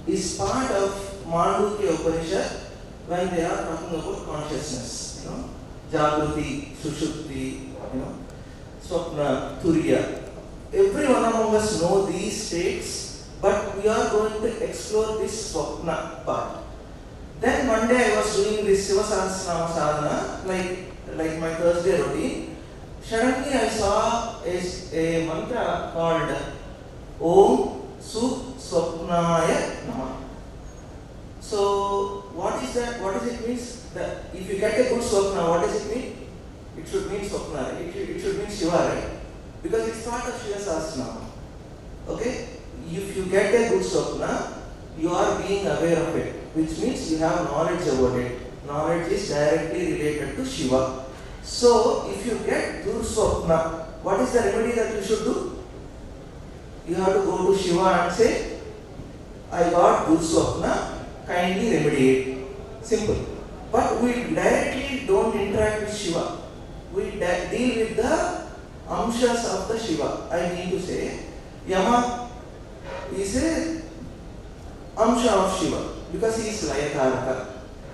is part of Mandukya Upanishad when they are talking about consciousness. Jagruti, Sushupti, Svapna, Turiya. Every one among us know these states, but we are going to explore this Svapna part. Then one day I was doing this Shivasahasranama sadhana, like my Thursday routine. Suddenly I saw a mantra called Om Svapnaya Namah. So what is that? What does it mean? That if you get a good Svapna, what does it mean? It should mean Svapna, it should mean Shiva, right? Because it's part of Shivasahasranama. Okay? If you get a good Svapna, you are being aware of it, which means you have knowledge about it. Knowledge is directly related to Shiva. So, if you get Dursvapna, what is the remedy that you should do? You have to go to Shiva and say, I got Dursvapna, kindly remedy it. Simple. But we directly don't interact with Shiva. We deal with the amshas of the Shiva. I mean to say, Yama is a amsha of Shiva because he is Layakaraka.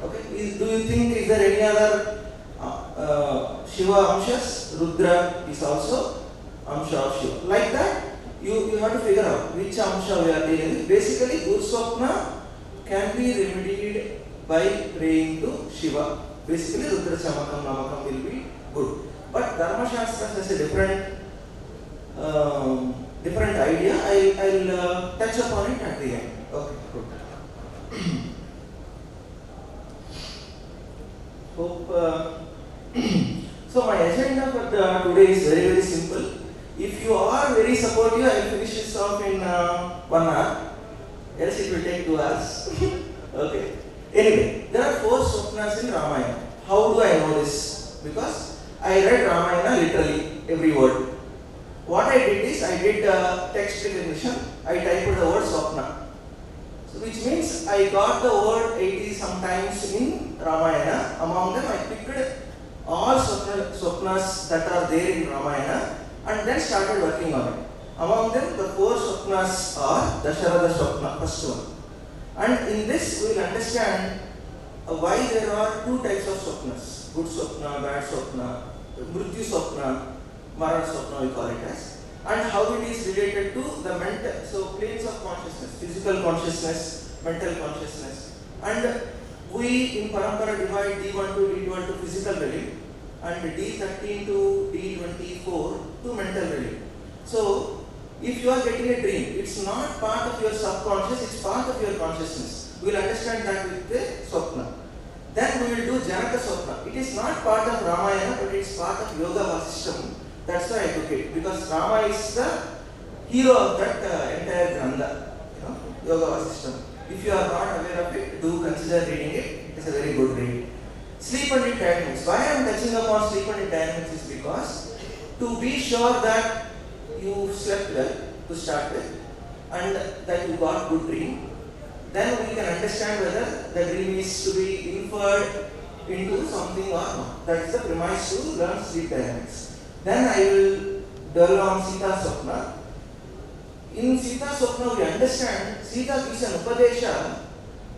Okay? Do you think is there any other Shiva amshas? Rudra is also amsha of Shiva. Like that, you have to figure out which amsha we are dealing with. Basically, Dursvapna can be remedied by praying to Shiva. Basically, Rudra Chamakam Namakam will be good. But Dharma Shāstra has a different idea. I'll touch upon it at the end. Okay, good. Hope. So my agenda for today is very, very simple. If you are very supportive, I will finish this off in 1 hour. Else it will take 2 hours. Okay. Anyway, there are 4 Svapnas in Rāmāyana. How do I know this? Because I read Rāmāyana literally, every word. What I did is, I did text recognition. I typed the word Svapna. So which means I got the word 80 sometimes in Rāmāyana. Among them I picked all Svapnas that are there in Rāmāyana and then started working on it. Among them the 4 Svapnas are Dasharatha Svapna, first one. And in this we will understand why there are 2 types of Svapnas. Good Svapna, bad Svapna, Mrityu Svapna, Mara Svapna we call it as. And how it is related to the mental, so planes of consciousness, physical consciousness, mental consciousness. And we in Parampara divide D1 to D12 to physical realm and D13 to D24 to mental realm. So, if you are getting a dream, it's not part of your subconscious, it's part of your consciousness. We will understand that with the Svapna. Then we will do Janaka Svapna. It is not part of Rāmāyana, but it's part of Yoga Vasishtha. That's why I took it, because Rama is the hero of that entire Grantha, Yoga Vasishtha. If you are not aware of it, do consider reading it. It's a very good read. Sleep and eat dynamics. Why I am touching upon sleep and eat dynamics is because to be sure that you slept well to start with and that you got good dream, then we can understand whether the dream is to be inferred into something or not. That is the premise to learn sleep dynamics. Then I will dwell on Sita Svapna. In Sita Svapna we understand Sita gives an upadesha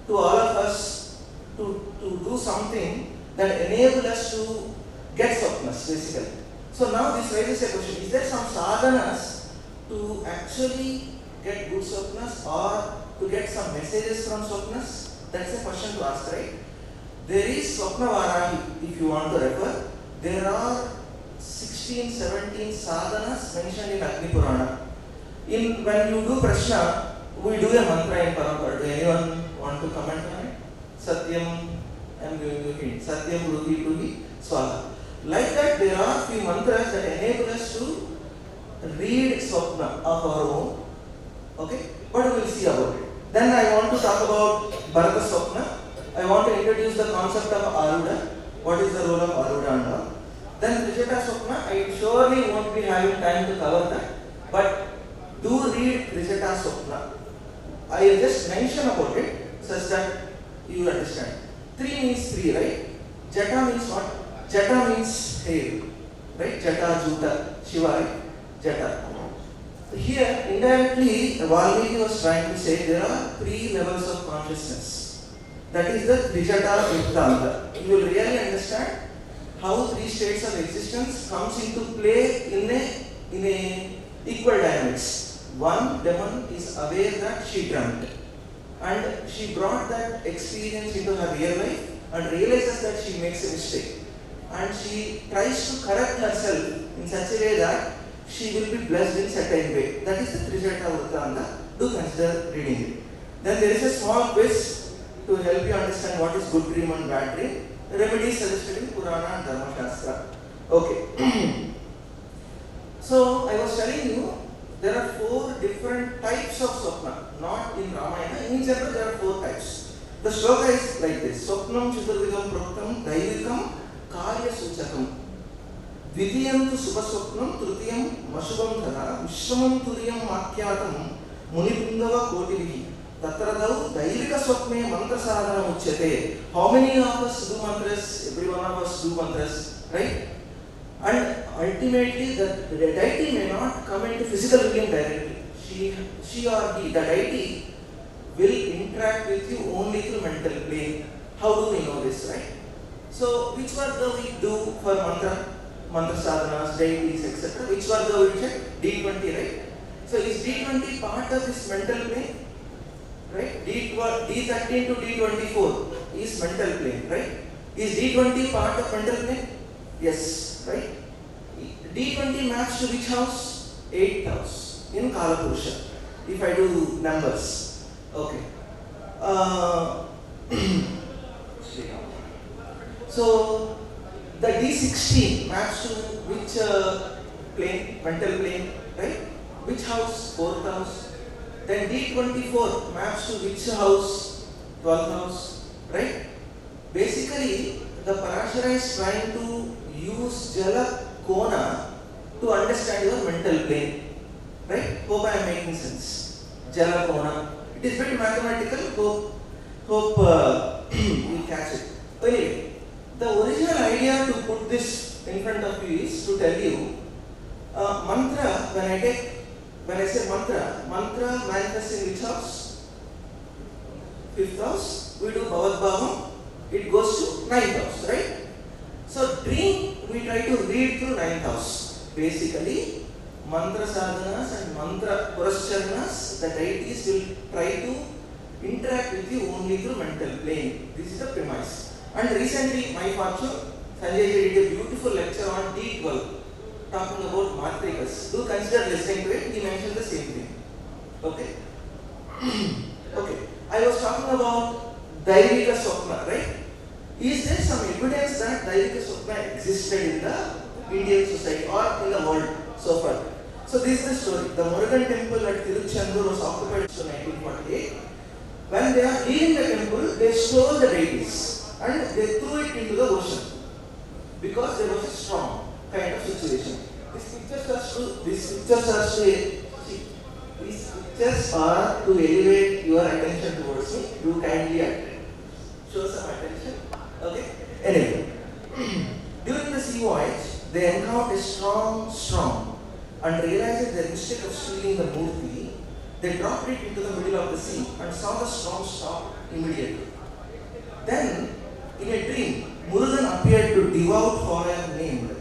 to all of us to do something that enables us to get Svapnas basically. So now this raises a question, is there some sadhanas to actually get good Svapnas or to get some messages from Svapnas? That's a question to ask, right? There is Svapna Varahi, if you want to refer. There are 16, 17 sadhanas mentioned in Agni Purana. When you do Prashna, we do a mantra in Parampara. Do anyone want to comment on it? Satyam, I am giving you a hint. Satyam, Ruhi, Ruhi, Swaha. Like that, there are few mantras that enable us to read Svapna of our own. Okay? But we will see about it. Then I want to talk about Bharata Svapna. I want to introduce the concept of Aruda. What is the role of Aruda and all. Then Trisheta Svapna, I surely won't be having time to cover that. But do read Trisheta Svapna. I will just mention about it such that you understand. 3 means 3, right? Jata means what? Jata means hair. Right? Jata, Juta, Shiva, right? Jata. Here, indirectly, Valmiki was trying to say there are three levels of consciousness. That is the Trijata Vittanta. You will really understand how three states of existence comes into play in a equal dynamics. One demon is aware that she dreamt, and she brought that experience into her real life and realizes that she makes a mistake, and she tries to correct herself in such a way that she will be blessed in certain way. That is the Trijata Vrittanta. Do consider reading it. Then there is a small quiz to help you understand what is good dream and bad dream. The remedies suggested in Purana and Dharma Śāstra. Okay. So I was telling you there are 4 different types of Svapna. Not in Rāmāyana. In general there are 4 types. The shloka is like this. Swapnam Chaturvidam Proktam Daivikam Karya Suchakam. Dvitiyam tu Subaswapnam Trutiyam Mashubam Thara Vishramam Turiyam Makyatam Munibindava Kotivihi Tatradau Daivika Swapne Mantra Sadhana Uchyate. How many of us do mantras? Every one of us do mantras, right? And ultimately the deity may not come into physical being directly. She or he, the deity, will interact with you only through mental plane. How do we know this, right? So which work we do for mantra sadhanas, deities, etc.? Which work we check? D20, right? So is D20 part of this mental plane? Right? D13 to D24 is mental plane, right? Is D20 part of mental plane? Yes, right? D20 maps to which house? 8th house in Kala Purusha. If I do numbers, okay. So the D16 maps to which plane? Mental plane, right? Which house? 4th house. Then D24 maps to which house? 12th house, right? Basically, the Parashara is trying to use Jala Kona to understand your mental plane, right? Hope I am making sense. Jala Kona. It is very mathematical. Hope you catch it. Anyway, the original idea to put this in front of you is to tell you mantra. When I say mantra manifests in which house? 5th house. We do Bhavad Bhavam. It goes to 9th house, right? So dream we try to read through 9th house. Basically, mantra sadhanas and mantra purascharanas, the deities will try to interact with you only through mental plane. This is the premise. And recently, my fortune, Sanjay ji did a beautiful lecture on D12, talking about matrikas. Do consider listening to it. He mentioned the same thing. Okay. Okay. I was talking about Daivika Swapna, right? Is there some evidence that Daivika Swapna existed in the Indian society or in the world so far? So this is the story. The Murugan temple at Tiruchendur was occupied in 1948. When they are leaving the temple, they stole the deities and they threw it into the ocean because there was a storm kind of situation. These pictures are to elevate your attention towards me. Do kindly show some attention. Okay? Anyway, during the sea voyage, they encountered a strong storm and realized their mistake of stealing the murti. They dropped it into the middle of the sea and saw the storm stop immediately. Then, in a dream, Murugan appeared to devout foreigner named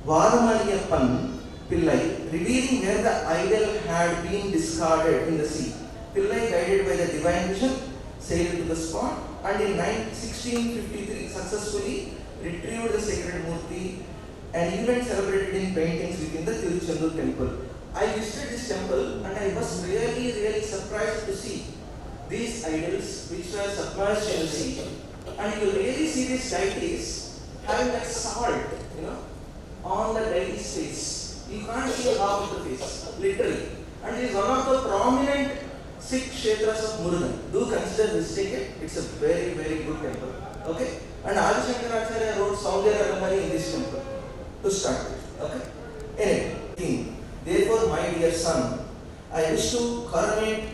Vadamaliyappan Pillai, revealing where the idol had been discarded in the sea. Pillai, guided by the divine vision, sailed to the spot and in 1653 successfully retrieved the sacred murti, an event celebrated in paintings within the Tiruchendur temple. I visited this temple and I was really surprised to see these idols which were submerged in the sea. And you really see these deities having that salt, on the deity's face. You can't see half of the face, literally. And it is one of the prominent Sikh Kshetras of Murugan. Do consider visiting it. It's a very good temple. Okay? And Adi Shankaracharya wrote Saundarya Ramani in this temple to start with. Okay? Anyway, therefore, my dear son, I wish to coronate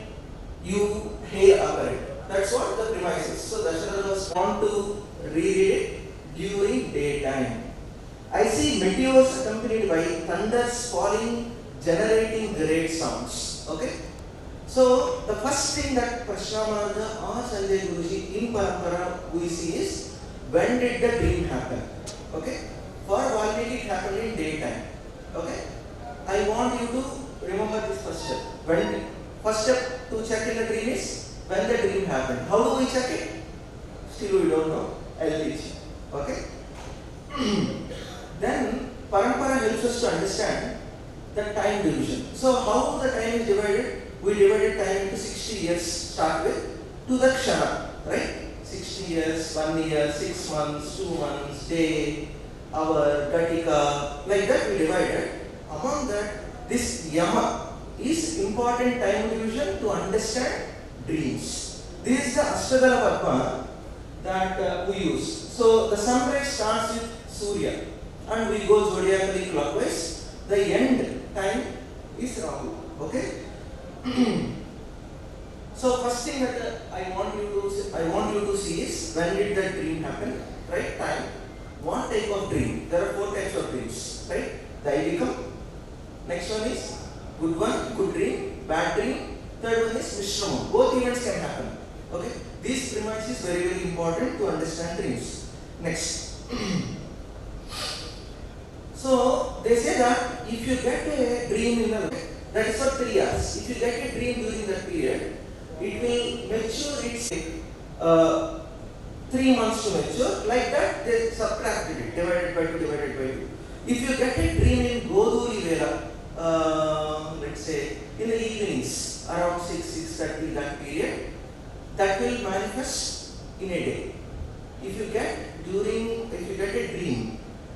you here upright. That's what the premise is. So Dasharatha was born to read it during daytime. I see meteors accompanied by thunders falling generating great sounds. Okay? So the first thing that Prashnamanaja or Sanjay Guruji in Parampara we see is when did the dream happen? Okay? For Valmiki it happened in daytime. Okay? I want you to remember this first step. First step to check in the dream is when the dream happened. How do we check it? Still we don't know. I'll teach you. Okay? Then Parampara helps us to understand the time division. So how the time is divided? We divided time into 60 years, start with, to the Kshana, right? 60 years, 1 year, 6 months, 2 months, day, hour, Gatika, like that we divided. Among that, this Yama is important time division to understand dreams. This is the Ashtadala Padma that we use. So the sunrise starts with Surya and we go zodiacally clockwise. The end time is Rahu. Okay? So first thing that I want you to see is when did that dream happen, right? Time. What type of dream? There are 4 types of dreams, right? Daivika. Next one is good one, good dream, bad dream. Third one is Mishramam. Both events can happen. Okay? This premise is very, very important to understand dreams. Next. So they say that if you get a dream in the that is for 3 hours. If you get a dream during that period, it will mature its 3 months to mature. Like that, they subtracted it, divided by 2. If you get a dream in Goduri Vela, let's say in the evenings, around 6:30, that period, that will manifest in a day. If you get a dream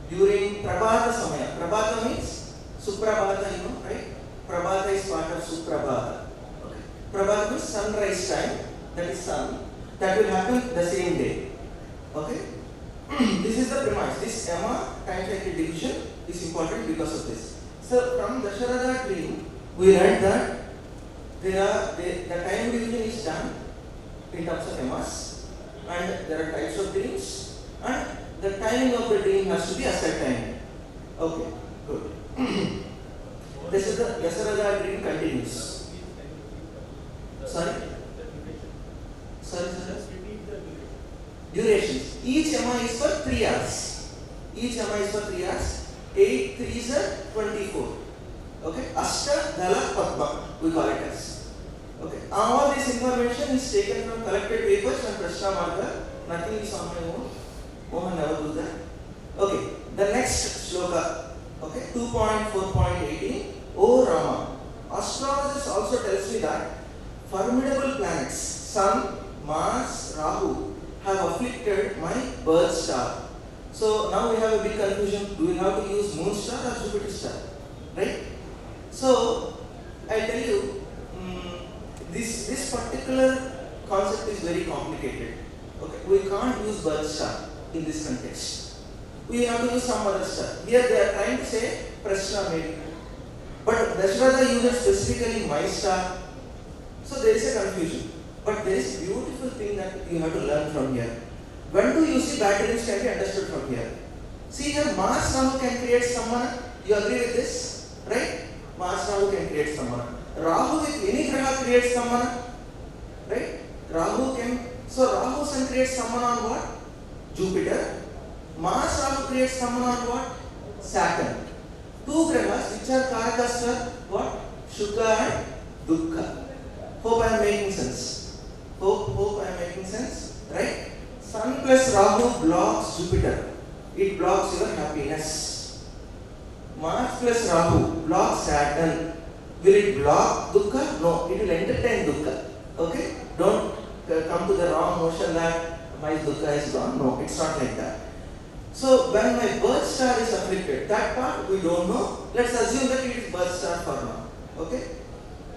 during Prabhata Samaya, Prabhata means Suprabhata, you know, right? Prabhata is part of Suprabhata. Okay. Prabhata means sunrise time, that is sun. That will happen the same day. Okay? This is the premise. This Yama time cycle division is important because of this. So from Dasharatha dream, we read that the time division is done in terms of Yamas, and there are types of dreams, and the timing of the dream has to be ascertained. Okay, good. This is the Dasharatha dream continues. Sorry? Durations. Each Yama is for 3 hours. 8 3s are 24. Okay? Ashtadala Padma, we call it as. Okay? All this information is taken from collected papers and Prashna Marga. Nothing is on my own. Mohan never do that. Okay. The next shloka. Okay? 2.4.18. O Rama, astrologers also tells me that formidable planets, Sun, Mars, Rahu, have afflicted my birth star. So now we have a big confusion. Do we have to use moon star or Jupiter star? Right? So I tell you, this particular concept is very complicated. Okay, we can't use birth star in this context. We have to use some other star. Here they are trying to say Prashna maybe. But Dasharatha uses specifically my star. So there is a confusion. But there is a beautiful thing that you have to learn from here. When do you see bad dreams can be understood from here? See here, Mars Rahu can create Samana. You agree with this? Right? Mars Rahu can create Samana. Rahu with any graha creates Samana. Right? So Rahu Sun creates Samana on what? Jupiter. Mars Rahu creates Samana on what? Saturn. 2 grahas which are karakas for what? Shuka and Dukkha. Hope I am making sense. Hope I am making sense. Right? Sun plus Rahu blocks Jupiter. It blocks your happiness. Mars plus Rahu blocks Saturn. Will it block Dukkha? No, it will entertain Dukkha. Okay? Don't come to the wrong notion that my Dukkha is gone. No, it's not like that. So when my birth star is afflicted, that part we don't know. Let's assume that it is birth star for now. Okay?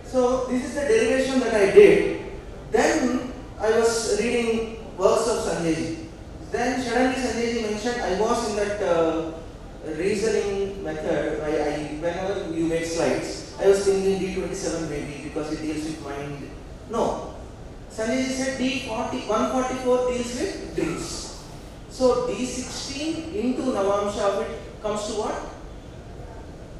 So this is the derivation that I did. Then I was reading works of Sanjayji. Then suddenly Sanjayji mentioned I was in that reasoning method. Whenever you make slides, I was thinking D27 maybe because it deals with mind. No. Sanjayji said D144 deals with dreams. So D16 into Navamsha of it comes to what?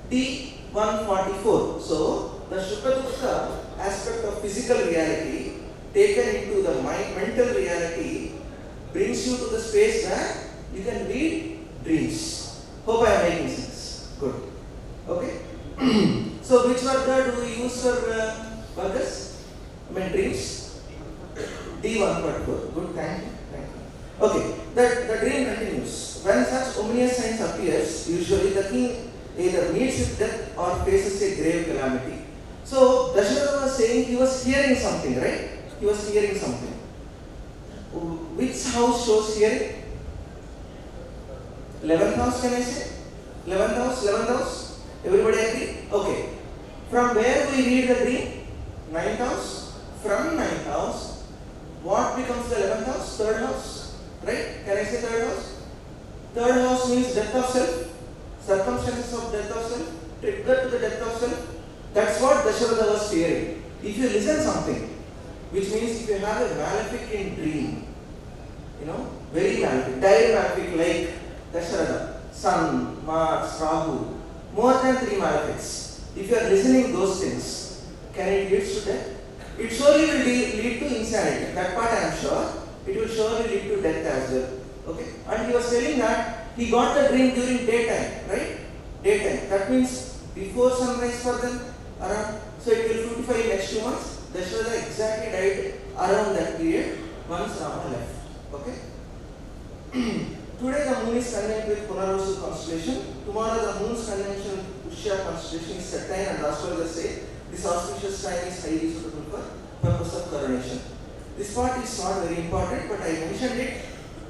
D 144. So, the Sukha-Dukkha aspect of physical reality taken into the mental reality brings you to the space where you can read dreams. Hope I am making sense. Good. Okay? So, which varga do we use for vargas? I mean dreams? D144. Good, thank you. Okay, the dream continues. When such ominous signs appears, usually the king either meets with death or faces a grave calamity. So, Dasharatha was saying he was hearing something, right? He was hearing something. Which house shows hearing? 11th house, can I say? 11th house, 11th house? Everybody agree? Okay. From where we read the dream? 9th house. From 9th house, what becomes the 11th house? 3rd house. Right? Can I say 3rd house? 3rd house means death of self. Circumstances of death of self. Trigger to the death of self. That's what Dasharatha was fearing. If you listen something, which means if you have a malefic dream, very malefic, dire malefic like Dasharatha, Sun, Mars, Rahu, more than 3 malefics. If you are listening those things, can it lead to death? It surely will lead to insanity. That part I am sure. It will surely lead to death as well. Okay? And he was telling that he got the dream during daytime, right? Daytime. That means before sunrise for them, around. So it will fructify next 2 months. Dasharatha exactly died around that period once Rama left. Okay? Today the moon is conjunct with Punarvasu constellation. Tomorrow the moon's conjunction with Pushya constellation is certain, and astrologers say this auspicious time is highly suitable for purpose of coronation. This part is not very important, but I mentioned it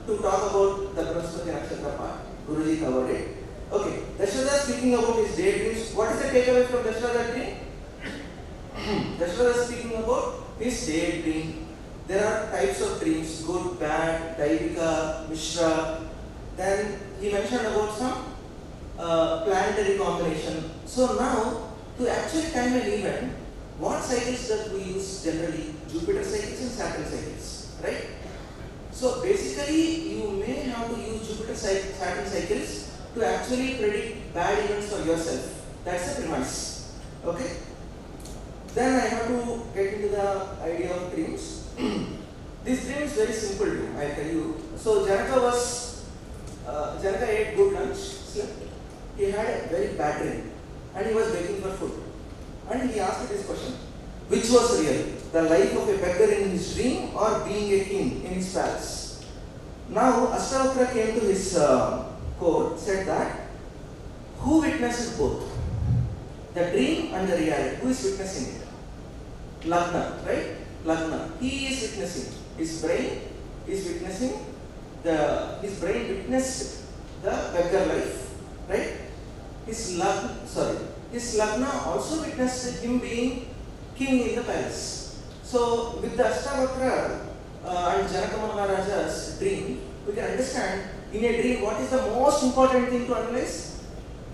to talk about the Brahaspati Nakshatra part. Guruji covered it. Okay, Dasharatha speaking about his daydreams. What is the takeaway from Dasharatha dream? Dasharatha speaking about his daydream. There are types of dreams: good, bad, Daivika, Mishra. Then he mentioned about some planetary combination. So now, to actually time an event, what cycles that we use generally? Jupiter cycles and Saturn cycles, right? So basically, you may have to use Jupiter Saturn cycles to actually predict bad events for yourself. That's the premise. Okay? Then I have to get into the idea of dreams. This dream is very simple too, I'll tell you. So Janaka ate good lunch, slept. He had a very bad dream and he was begging for food. And he asked this question: which was real? The life of a beggar in his dream or being a king in his palace? Now Ashtavakra came to his court, said that who witnesses both? The dream and the reality. Who is witnessing it? Lagna, right? Lagna. He is witnessing. His brain is witnessing his brain witnessed the beggar life, right? His Lagna also witnessed him being king in the palace. So with the Ashtavakra and Janaka Mohanraja's dream, we can understand in a dream what is the most important thing to analyze?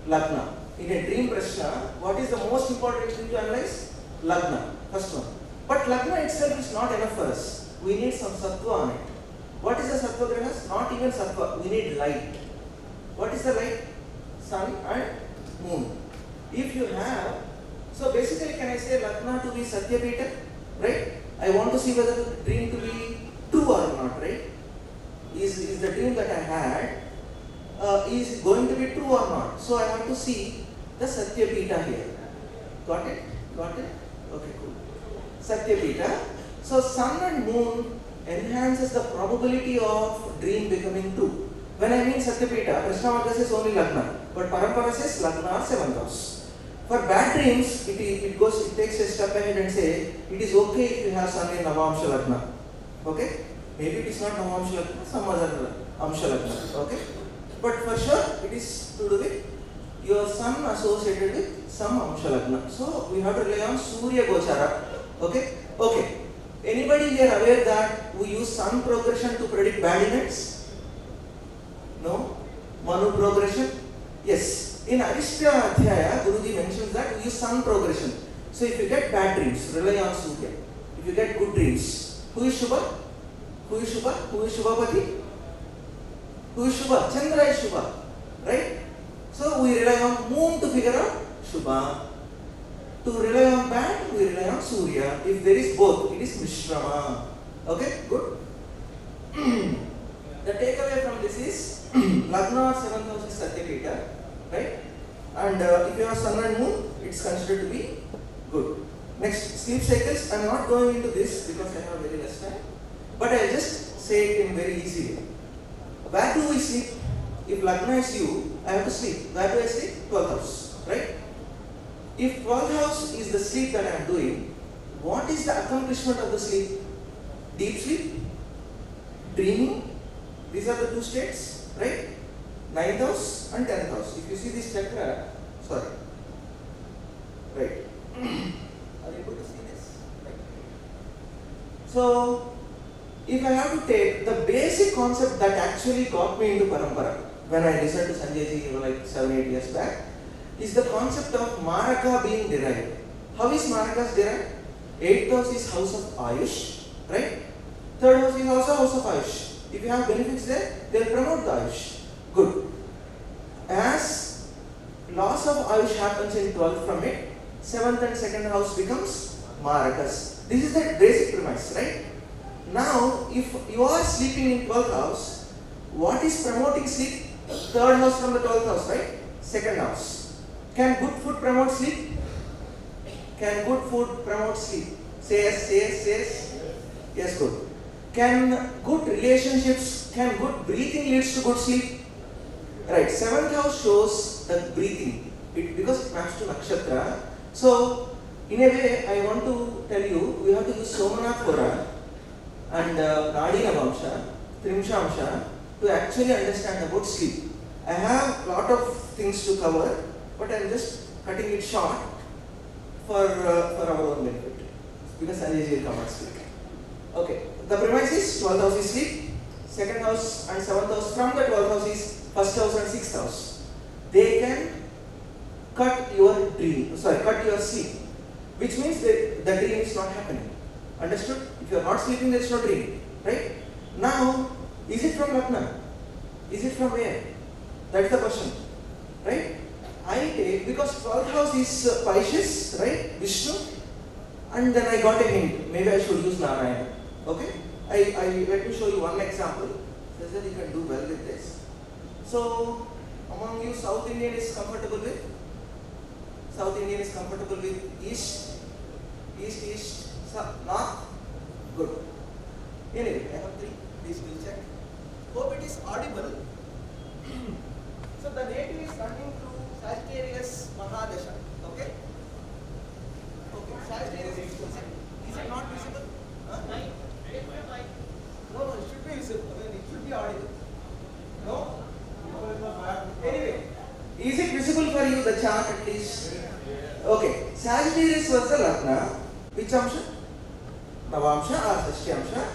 Lagna. In a dream prashna, what is the most important thing to analyze? Lagna, first one. But Lagna itself is not enough for us. We need some sattva on it. What is the sattva grahas? Not even sattva. We need light. What is the light? Sun and moon. If you have, so basically can I say Lagna to be Satyapita? Right? I want to see whether the dream to be true or not, right? Is the dream that I had, is going to be true or not? So I have to see the Satyapita here. Got it? Got it? Okay, cool. Satyapita. So sun and moon enhances the probability of dream becoming true. When I mean Satyapita, Krishna says only Lagna, but Parampara says Lagna or 7th house. For bad dreams, it takes a step ahead and say, it is okay if you have sun in Navamsha Lagna. Okay? Maybe it is not Navamsha Lagna, some other Amsha Lagna. Okay? But for sure, it is to do with your sun associated with some Amsha Lagna. So we have to rely on Surya Gochara. Okay? Okay. Anybody here aware that we use sun progression to predict bad events? No? Manu progression? Yes. In Arishta Adhyaya, Guruji mentions that we use sun progression. So if you get bad dreams, rely on Surya. If you get good dreams, who is Shubha? Who is Shubha? Who is Shubhapati? Who is Shubha? Chandra is Shubha. Right? So we rely on moon to figure out Shubha. To rely on bad, we rely on Surya. If there is both, it is Mishrama. Okay, good. The takeaway from this is Lagna 7th house is Satyakita, right? And if you have Sun and Moon, it's considered to be good. Next, sleep cycles. I am not going into this because I have very less time, but I will just say it in very easy way. Where do we sleep? If Lagna is you, I have to sleep. Where do I sleep? 12th house, right? If 12th house is the sleep that I am doing, what is the accomplishment of the sleep? Deep sleep, dreaming, these are the two states, right? 9th house and 10th house. If you see this chakra, sorry, right? Are you able to see this? Right. So, if I have to take the basic concept that actually got me into Parampara, when I listened to Sanjay ji like 7-8 years back, is the concept of Maraka being derived. How is Marakas derived? 8th house is house of Ayush, right? 3rd house is also house of Ayush. If you have benefits there, they will promote the Ayush. Good. As loss of Ayush happens in 12th from it, 7th and 2nd house becomes Marakas. This is the basic premise, right? Now, if you are sleeping in 12th house, what is promoting sleep? 3rd house from the 12th house, right? 2nd house. Can good food promote sleep? Can good food promote sleep? Say yes, say yes, say yes. Yes, good. Can good relationships, can good breathing leads to good sleep? Right, 7th house shows the breathing. Because it maps to Nakshatra. So, in a way, I want to tell you, we have to use Somanath Pura and Nadi Navamsha, Trimshamsha to actually understand about sleep. I have a lot of things to cover, but I am just cutting it short for our own benefit. Because Sanjay will come and speak. Okay, the premise is 12th house is sleep, 2nd house and 7th house from the 12th house is 1st house and 6th house. They can cut your sleep, which means that the dream is not happening. Understood? If you are not sleeping, there is no dream. Right? Now, is it from Lagna? Is it from where? That is the question. Right? I take, because 12th house is Pisces, right? Vishnu. And then I got a hint. Maybe I should use Nārayanā. Okay? Let me show you one example so that you can do well with this. So, among you, South Indian is comfortable with? South Indian is comfortable with East, North? Good. Anyway, I have 3. Please will check. Hope it is audible. So, the native is running through Sagittarius Mahadasha. Okay? Okay, Sagittarius is it not visible? Huh? No, it should be visible. It should be audible. No? Anyway, is it visible for you, the chart at least? Okay, Sagittarius was the Lagna. Which Amsha? Navamsha or Sashyamsha.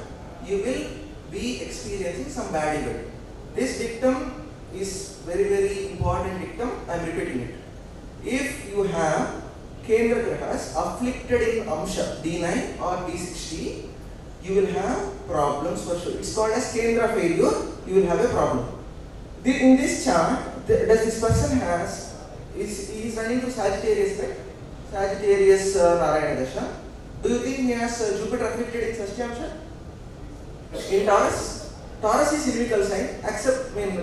You will be experiencing some bad event. This dictum is very, very important dictum. I am repeating it. If you have Kendra Grahas afflicted in Amsha, D9 or D60, you will have problems for sure. It's called as Kendra failure. You will have a problem. In this chart, does this person he is running to Sagittarius, right? Sagittarius Narayana Dasha. Do you think he has Jupiter afflicted in Sashyamsha? In Taurus? Taurus is cylindrical sign,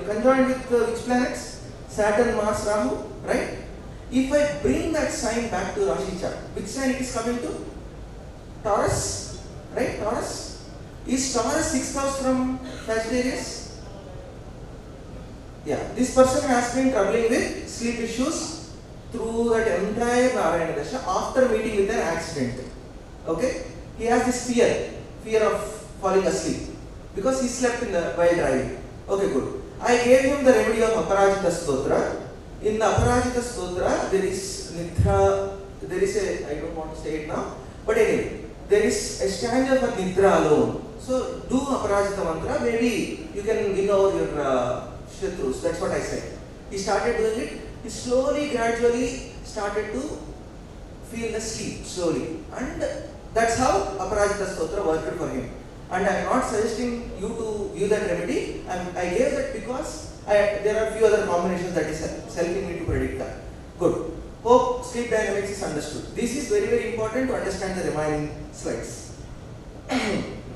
conjoined with which planets? Saturn, Mars, Rahu, right? If I bring that sign back to Rashi chart, which sign it is coming to? Taurus, right? Taurus. Is Taurus 6th house from Sagittarius? Yeah, this person has been troubling with sleep issues through that entire Narayana Dasha after meeting with an accident. Okay? He has this fear of falling asleep because he slept while driving. Okay, good. I gave him the remedy of Aparajita Stotra. In the Aparajita Stotra, there is Nidra, I don't want to say it now, but anyway, there is a stanza for Nidra alone. So, do Aparajita Mantra, maybe you can win over your Shatrus, that's what I said. He started doing it, he slowly, gradually started to feel the sleep, slowly. And that's how Aparajita Stotra worked for him. And I am not suggesting you to view that remedy. I gave that because there are few other combinations that is helping me to predict that. Good. Hope sleep dynamics is understood. This is very, very important to understand the remaining slides.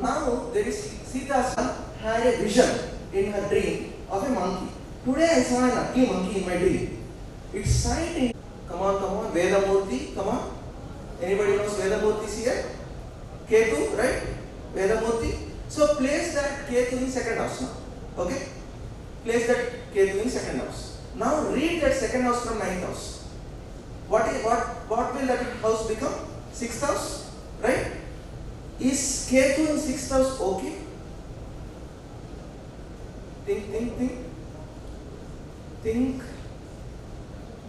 Now, there is Sita had a vision in her dream of a monkey. Today I saw an ugly monkey in my dream. It's signed in, come on, Vedamurti, come on. Anybody knows Vedamurti is here? Ketu, right? Vedamurti. So place that Ketu in second house now. Okay? Place that Ketu in second house. Now read that second house from ninth house. What will that house become? Sixth house? Right? Is Ketu in sixth house okay? Think.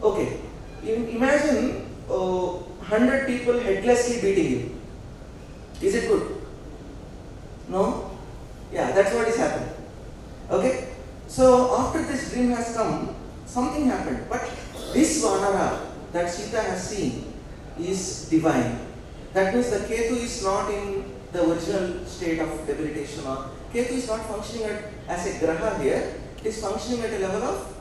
Okay. Imagine 100 people headlessly beating you. Is it good? No? Yeah, that's what is happening. Okay? So after this dream has come, something happened. But this Vanara that Sita has seen is divine. That means the Ketu is not in the original state of debilitation, or Ketu is not functioning as a Graha here. It is functioning at a level of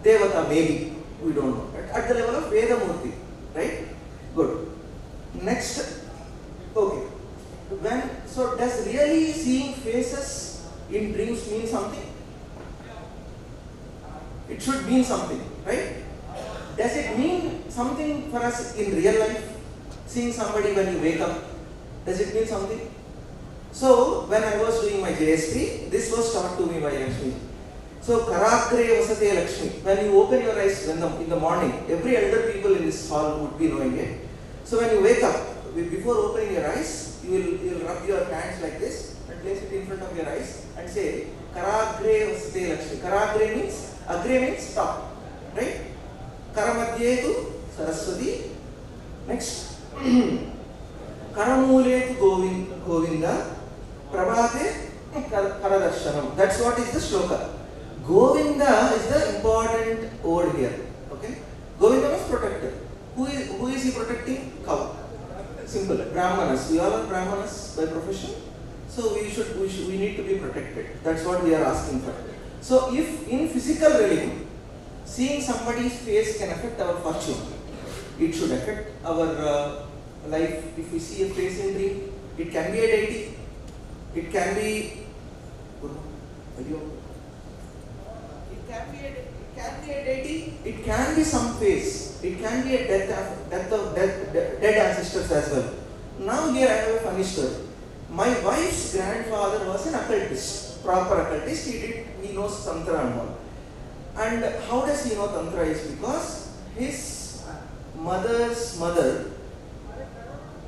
Devata, maybe. We don't know. At the level of Vedamurti. Right? Good. Next. Okay. So does really seeing faces in dreams mean something? It should mean something, right? Does it mean something for us in real life? Seeing somebody when you wake up, does it mean something? So when I was doing my JSP, this was taught to me by Lakshmi. So Karakre Vasate Lakshmi. When you open your eyes in the morning, every elder people in this hall would be knowing it. So when you wake up, before opening your eyes, you will rub your hands like this and place it in front of your eyes and say Karagre Vasate Lakshmi. Karagre means, Agre means top, right? Karamadhyetu Saraswati. Next. Karamuletu Govinda. Prabhate Karadarshanam. That's what is the shloka. Govinda is the important word here. Okay? Govinda means protector. Who is he protecting? Cow. Simple. Brahmanas. We all are Brahmanas by profession. So we need to be protected. That's what we are asking for. So if in physical realm, seeing somebody's face can affect our fortune, it should affect our life. If we see a face in dream, it can be a deity. It can be a deity. It can be some face. It can be a death of dead ancestors as well. Now here I have a funny story. My wife's grandfather was an occultist, proper occultist. He knows Tantra and all. And how does he know Tantra is because his mother's mother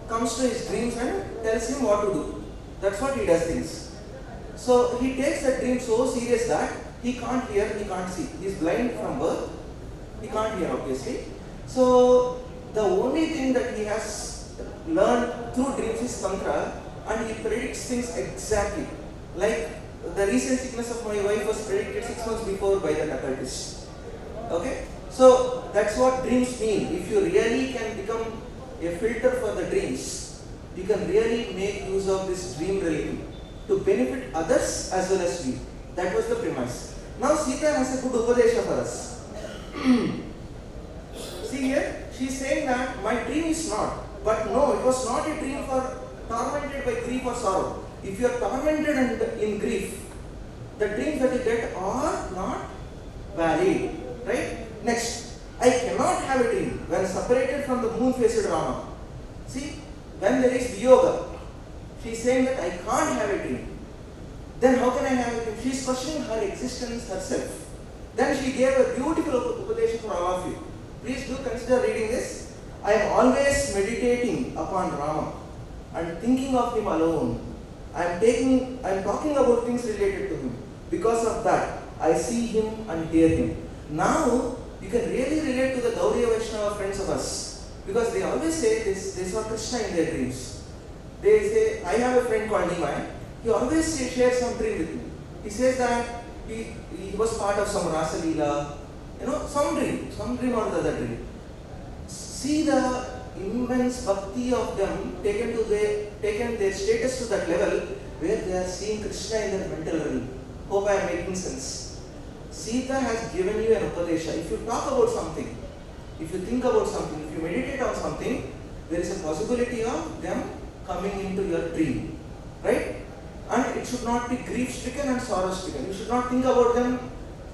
comes to his dreams and tells him what to do. That's what he does things. So he takes that dream so serious that he can't hear, he can't see. He's blind from birth. He can't hear obviously. So the only thing that he has learned through dreams is Tantra, and he predicts things exactly. Like the recent sickness of my wife was predicted 6 months before by the occultist. Okay? So that's what dreams mean. If you really can become a filter for the dreams, you can really make use of this dream realm to benefit others as well as we. That was the premise. Now Sita has a good upadesha for us. See here, she is saying that my dream is not. But no, it was not a dream for tormented by grief or sorrow. If you are tormented and in grief, the dreams that you get are not valid. Right? Next, I cannot have a dream when separated from the moon-faced Rama. See, when there is Viyoga, she is saying that I can't have a dream. Then how can I have a dream? She is questioning her existence herself. Then she gave a beautiful upadesha for all of you. Please do consider reading this. I am always meditating upon Rama and thinking of him alone. I am talking about things related to him. Because of that, I see him and hear him. Now, you can really relate to the Gauriya Vaishnava friends of us. Because they always say this, they saw Krishna in their dreams. They say, I have a friend called Nimai. He always shares some dream with me. He says that he was part of some Rasa Leela, some dream or the other dream. See the immense bhakti of them taken their status to that level where they are seeing Krishna in their mental realm. Hope I am making sense. Sita has given you an upadesha. If you talk about something, if you think about something, if you meditate on something, there is a possibility of them coming into your dream, right? And it should not be grief-stricken and sorrow-stricken. You should not think about them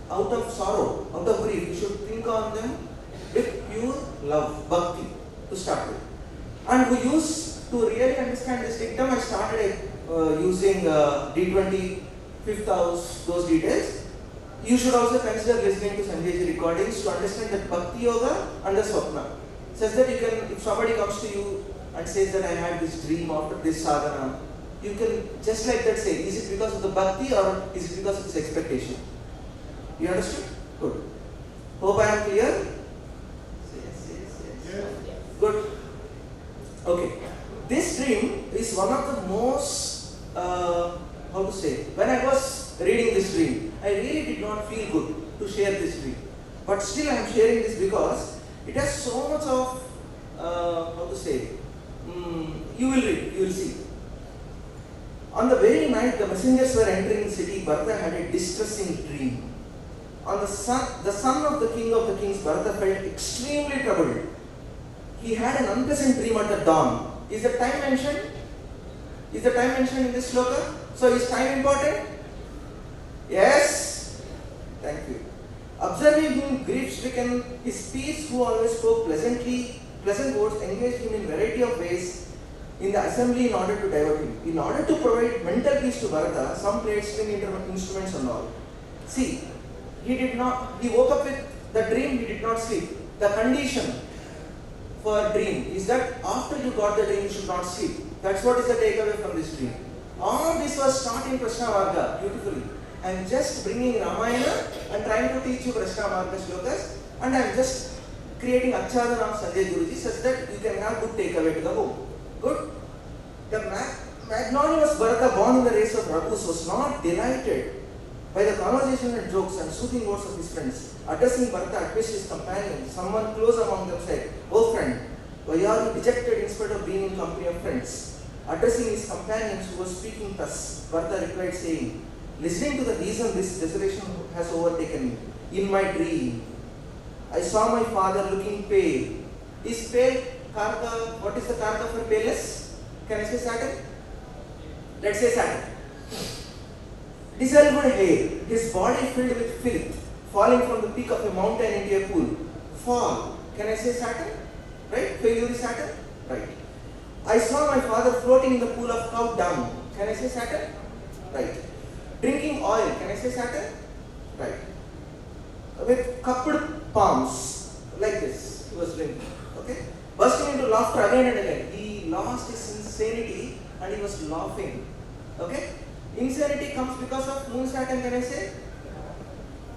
out of sorrow, out of grief. You should think on them with pure love, bhakti, to start with. And we use, to really understand this dictum, I started using D20, 5th house, those details. You should also consider listening to Sanjayji recordings to understand that Bhakti Yoga and the Svapna. Such that you can, if somebody comes to you and says that I had this dream after this sadhana, you can just like that say, is it because of the Bhakti or is it because of this expectation? You understood? Good. Hope I am clear? Yes. Good. Okay. This dream is one of the most, how to say, when I was reading this dream, I really did not feel good to share this dream. But still I am sharing this because it has so much of, how to say, you will read, you will see. On the very night the messengers were entering the city, Bharata had a distressing dream. On the son of the kings, Bharata felt extremely troubled. He had an unpleasant dream at the dawn. Is the time mentioned? Is the time mentioned in this sloka? So is time important? Yes? Thank you. Observing him grief-stricken, his speech, who always spoke pleasant words, engaged him in variety of ways in the assembly in order to divert him. In order to provide mental peace to Bharata, some played string instruments and all. See, he woke up with the dream, he did not sleep. The condition for dream is that after you got the dream, you should not sleep. That's what is the takeaway from this dream. All this was taught in Prashna Marga beautifully. I am just bringing Rāmāyana and trying to teach you Prashna Marga shlokas, and I am just creating Achadana of Sanjay Guruji such that you can have good takeaway to the home. Good? The magnanimous Bharata, born in the race of Raghus, was not delighted by the conversation and jokes and soothing words of his friends. Addressing Bharata, advised his companion, someone close among them said, "O friend, why are you dejected in spite of being in company of friends?" Addressing his companions who were speaking thus, Bharata replied saying, "Listening to the reason this desolation has overtaken me. In my dream, I saw my father looking pale." Is pale karka? What is the karka for paleness? Can I say Saturn? Let's say Saturn. Disheveled hair, his body filled with filth, falling from the peak of a mountain into a pool. Fall. Can I say Saturn? Right? Failure is Saturn? Right. I saw my father floating in the pool of cow dung. Can I say Saturn? Right. Drinking oil. Can I say Saturn? Right. With cupped palms, like this, he was drinking. Okay? Bursting into laughter again and again. He lost his insanity and he was laughing. Okay? Insanity comes because of moon Saturn, can I say?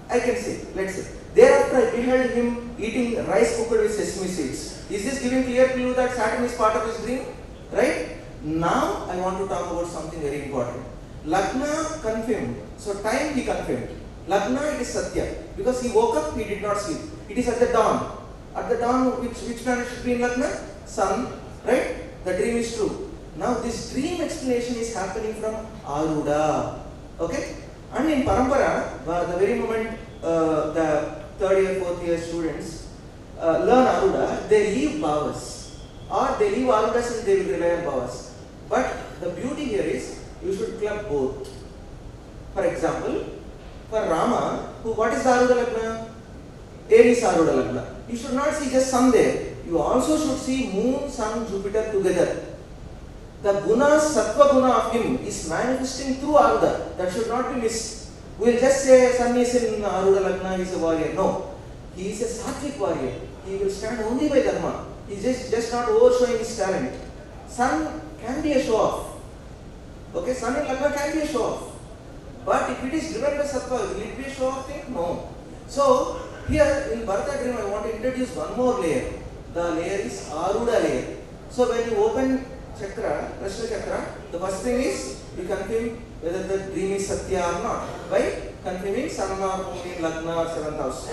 I can say, let's say. Thereafter I beheld him eating rice cooked with sesame seeds. Is this giving clear clue that Saturn is part of his dream? Right? Now I want to talk about something very important. Lagna confirmed. So time he confirmed. Lagna, it is Satya. Because he woke up, he did not sleep. It is at the dawn. At the dawn, which planet should be in Lagna? Sun. Right? The dream is true. Now this dream explanation is happening from Aruda. Okay? And in Parampara, the very moment the 3rd year, 4th year students learn Aruda, they leave bhavas. Or they leave Arudas and they will rely on bhavas. But the beauty here is, you should club both. For example, for Rama, what is the Aruda Lagna? Aries Aruda Lagna. You should not see just sun there. You also should see moon, sun, Jupiter together. The guna, sattva guna of him is manifesting through Aruda. That should not be missed. We will just say sun is in Aruda Lagna, he is a warrior. No. He is a sattvic warrior. He will stand only by dharma. He is just not overshowing his talent. Sun can be a show off. Okay, sun in Lagna can be a show off. But if it is driven by sattva, will it be a show off thing? No. So, here in Bharata dream, I want to introduce one more layer. The layer is Aruda layer. So, when you open Chakra, Prashna Chakra, the first thing is you confirm whether the dream is Satya or not by confirming Sun or Moon in Lagna or 7th house.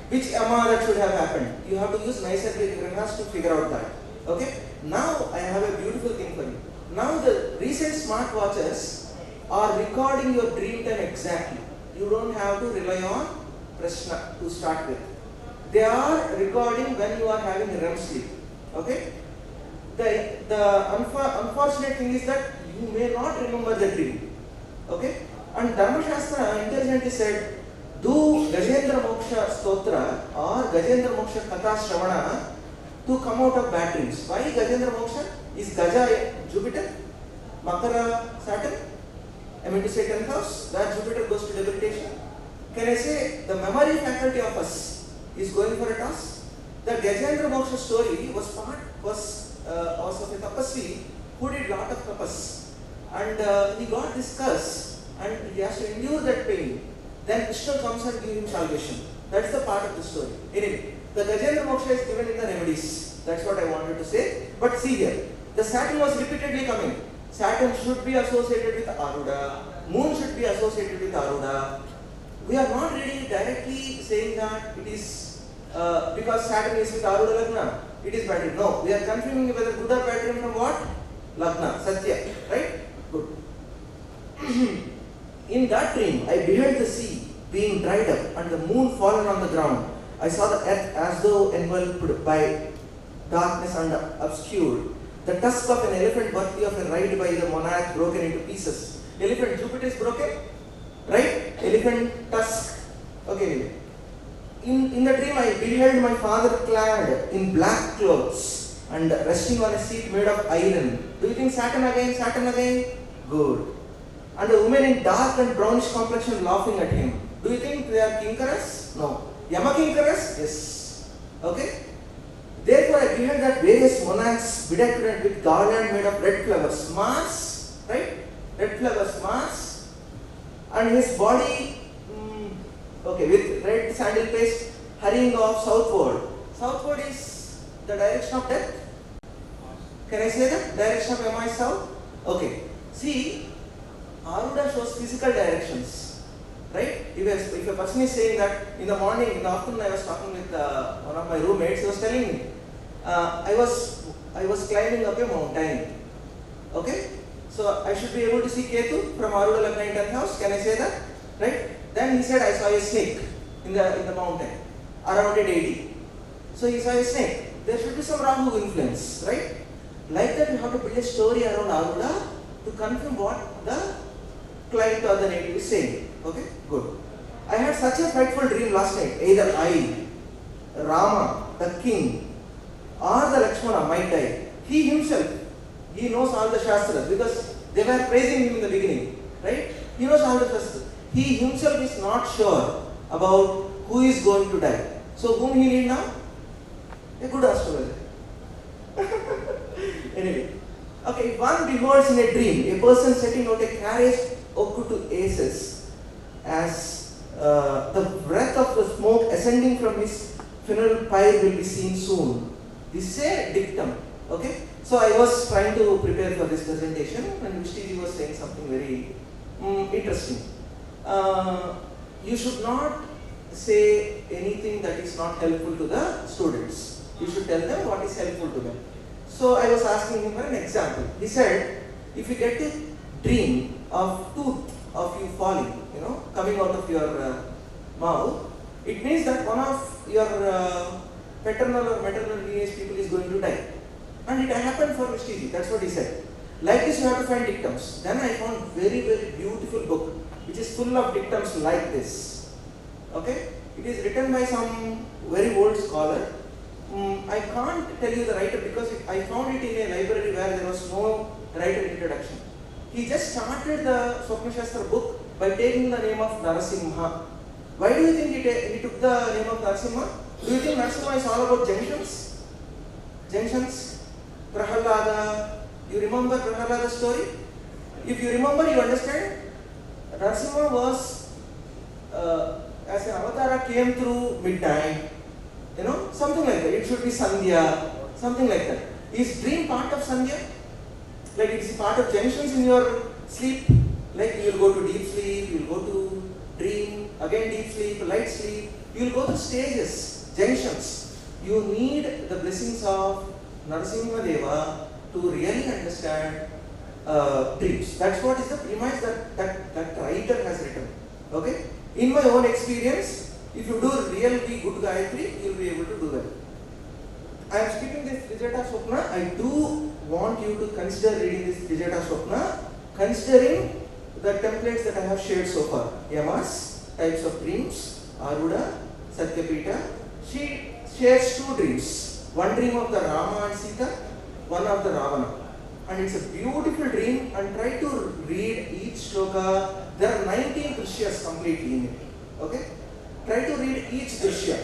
Which Amma that should have happened? You have to use Naisargika Grahas to figure out that. Okay? Now I have a beautiful thing for you. Now the recent smartwatches are recording your dream time exactly. You don't have to rely on Prashna to start with. they are recording when you are having a REM sleep. Okay? The unfortunate thing is that you may not remember the dream. Okay? And Śāstra intelligently said, do Gajendra Moksha Stotra or Gajendra Moksha Katha Shravana to come out of bad dreams. Why Gajendra Moksha? Is Gaja Jupiter? Makara Saturn? I mean to say 10th house, that Jupiter goes to debilitation. Can I say the memory faculty of us is going for a toss? The Gajendra Moksha story was of a tapasvi who did lot of tapas, and he got this curse and he has to endure that pain. Then Krishna comes and gives him salvation. That's the part of the story. Anyway, the Gajendra Moksha is given in the remedies. That's what I wanted to say. But see here, the Saturn was repeatedly coming. Saturn should be associated with Aruda. Moon should be associated with Aruda. We are not really directly saying that it is because Saturn is with Aruda Lagna, it is bad. No, we are confirming whether good or bad dream from what? Lagna, Satya, right? Good. In that dream, I beheld the sea being dried up and the moon fallen on the ground. I saw the earth as though enveloped by darkness and obscured. The tusk of an elephant worthy of a ride by the monarch broken into pieces. Elephant, Jupiter is broken, right? Elephant tusk. Okay, anyway. In the dream, I beheld my father clad in black clothes and resting on a seat made of iron. Do you think Saturn again? Saturn again? Good. And a woman in dark and brownish complexion laughing at him. Do you think they are Kinkaras? No. Yama Kinkaras? Yes. Okay? Therefore, I beheld that various monarchs bedecked with garland made of red flowers. Mars, right? Red flowers, Mars. And his body, with red sandal paste, hurrying off southward. Southward is the direction of death. Can I say that? Direction of MI south? Okay. See, Aruda shows physical directions, right? If a person is saying that in the morning, in the afternoon, I was talking with one of my roommates, he was telling me, I was climbing up a mountain, okay? So I should be able to see Ketu from Aruda Lagna in 10th house, can I say that? Right? Then he said, I saw a snake in the mountain, around a deity. So he saw a snake. There should be some Rahu influence, right? Like that, you have to build a story around Aruda to confirm what the client or the native is saying. Okay, good. I had such a frightful dream last night. Either I, Rama, the king, or the Lakshmana might die. He himself, he knows all the Shāstras because they were praising him in the beginning, right? He knows all the Shāstras. He himself is not sure about who is going to die. So whom he need now? A good astrologer. Anyway, okay, if one beholds in a dream a person setting out a carriage Okutu aces as the breath of the smoke ascending from his funeral pyre will be seen soon. This is a dictum. Okay, so I was trying to prepare for this presentation and Vishti was saying something very interesting. You should not say anything that is not helpful to the students. You should tell them what is helpful to them. So I was asking him for an example. He said, if you get a dream of tooth of you falling, coming out of your mouth, it means that one of your paternal or maternal lineage people is going to die. And it happened for Vishti. That's what he said. Like this, you have to find dictums. Then I found very, very beautiful book which is full of dictums like this. Okay? It is written by some very old scholar. I can't tell you the writer because I found it in a library where there was no writer introduction. He just started the Śāstra book by taking the name of Narasimha. Why do you think he took the name of Narasimha? Do you think Narasimha is all about junctions? Junctions? Prahalada. You remember Prahalada's story? If you remember, you understand. Narasimha was, as an avatara, came through midnight. Something like that. It should be Sandhya, something like that. Is dream part of Sandhya? Like it is part of junctions in your sleep? Like you will go to deep sleep, you will go to dream, again deep sleep, light sleep. You will go to stages, junctions. You need the blessings of Narasimha Deva to really understand dreams. That's what is the premise that writer has written. Okay? In my own experience, If you do really good Gayatri, you will be able to do that. I am skipping this Trijata Svapna. I do want you to consider reading this Trijata Svapna, considering the templates that I have shared so far. Yamas, types of dreams, Aruda, Satyapita. She shares two dreams. One dream of the Rama and Sita, one of the Ravana. And it's a beautiful dream, and try to read each shloka. There are 19 drishyas completely in it. Okay? Try to read each drishya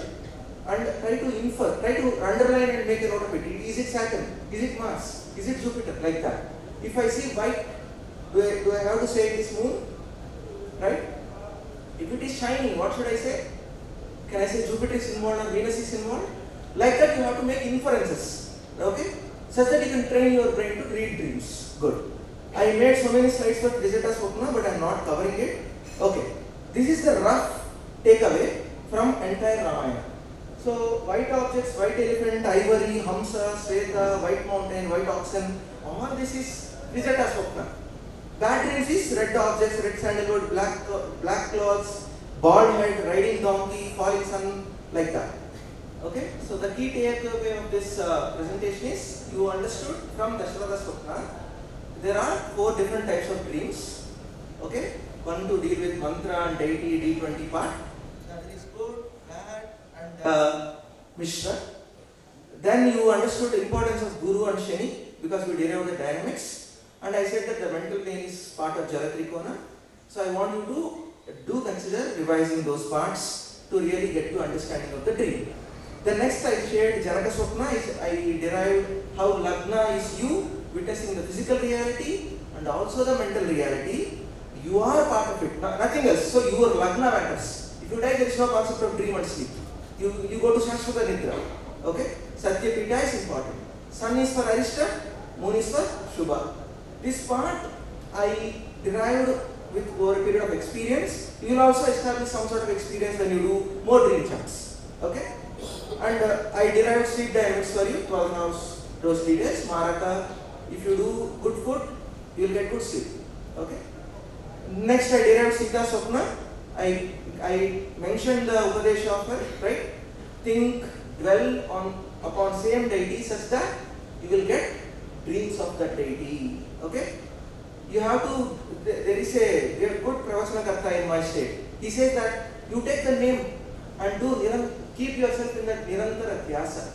and try to infer, try to underline and make a note of it. Is it Saturn? Is it Mars? Is it Jupiter? Like that. If I see white, do I have to say it is moon? Right? If it is shining, what should I say? Can I say Jupiter is involved or Venus is involved? Like that you have to make inferences. Okay? Such that you can train your brain to read dreams. Good. I made so many slides for Trijata Svapna, but I am not covering it. Okay. This is the rough takeaway from entire Rāmāyana. So, white objects, white elephant, ivory, Hamsa, Sveta, white mountain, white oxen, all this is Trijata Svapna. Bad dreams is red objects, red sandalwood, black clothes, bald head, riding donkey, falling sun, like that. Okay, so the key takeaway of this presentation is you understood from Dasharata Svapna there are 4 different types of dreams. Okay, one to deal with mantra and deity, D20 part. That is good, bad, and Mishra. Then you understood the importance of Guru and Shani because we derived the dynamics. And I said that the mental plane is part of Jalatrikona. So I want you to do consider revising those parts to really get to understanding of the dream. The next I shared Janaka Svapna is I derived how Lagna is you witnessing the physical reality and also the mental reality. You are part of it, nothing else. So your Lagna matters. If you die, there is no concept of dream and sleep. You go to Śāstra Nidra. Okay? Satyapita is important. Sun is for Arishta, Moon is for Shubha. This part I derived with over a period of experience. You will also establish some sort of experience when you do more dream charts. Okay? And I derived sleep dynamics for you, 12 hours, those details. Maraka, if you do good food, you will get good sleep. Okay? Next I derived Sita Svapna. I mentioned the Upadesha of her, right? Think, dwell upon same deity such that you will get dreams of that deity. Okay? You have to, there is a good Pravasana Karta in my state. He says that you take the name and keep yourself in that Nirantara Dhyasa.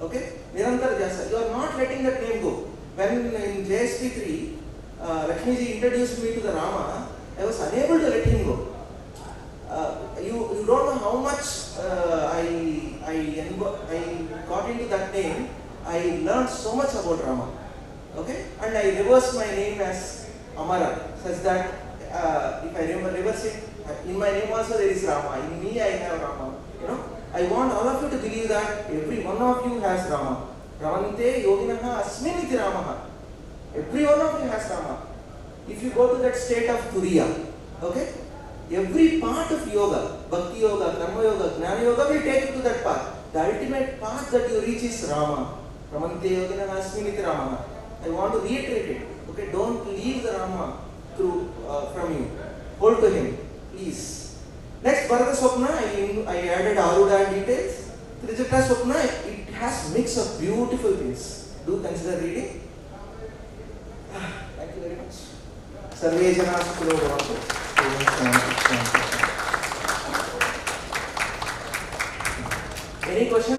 Okay? Nirantara Dhyasa. You are not letting that name go. When in JSP3, Lakshmiji introduced me to the Rama, I was unable to let him go. You don't know how much I got into that name. I learned so much about Rama. Okay? And I reversed my name as Amara, such that if I reverse it, in my name also there is Rama. In me I have Rama. You know? I want all of you to believe that every one of you has Rama. Ramante yoginaha asminiti Ramaha. Every one of you has Rama. If you go to that state of Turiya, okay? Every part of yoga, Bhakti Yoga, Karma Yoga, Jnana Yoga will take you to that path. The ultimate path that you reach is Rama. Ramante yoginaha asminiti Ramaha. I want to reiterate it. Okay, don't leave the Rama from you. Hold to him, please. Next, Bharata Svapna, I added Aruda details. Trijata Svapna, it has mix of beautiful things. Do consider reading. Thank you very much. Sarve Jana Sukhino Bhavantu. Any question?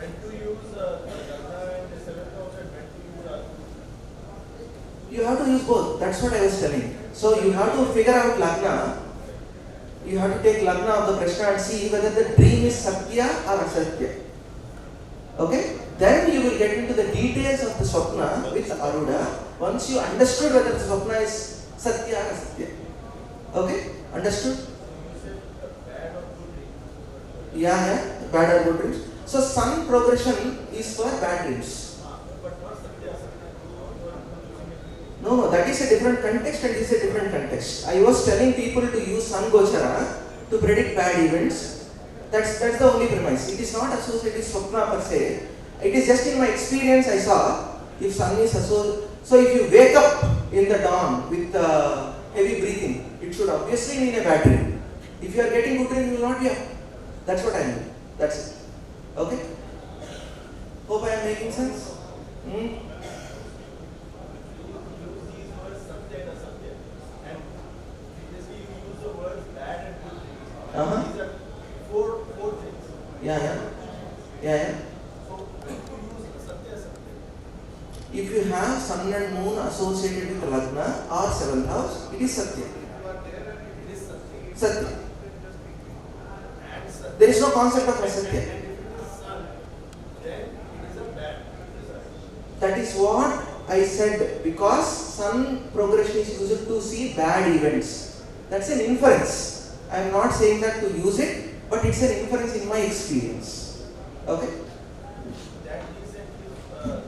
You have to use both. That's what I was telling. So you have to figure out Lagna. You have to take Lagna of the Prashna and see whether the dream is Satya or Asatya. Okay? Then you will get into the details of the Swapna with Aruda. Once you understood whether the Swapna is Satya or Asatya. Okay? Understood? Yeah, bad or good dreams. So sun progression is for bad dreams. No, that is a different context and this is a different context. I was telling people to use Sun Gochara to predict bad events. That's the only premise. It is not associated with Swapna per se. It is just in my experience I saw if Sun is associated. So if you wake up in the dawn with heavy breathing, it should obviously mean a bad dream. If you are getting good dream, you will not be up. That's what I mean. That's it. Okay? Hope I am making sense? Uh-huh. These are four things. Yeah. So, if you use Satya. If you have sun and moon associated with Lagna or 7th house, it is Satya. It is Satya. Satya. And Satya. There is no concept of Asatya. And if it is sun, then it is a bad result. That is what I said, because sun progression is used to see bad events. That's an inference. I am not saying that to use it, but it's an inference in my experience. Okay?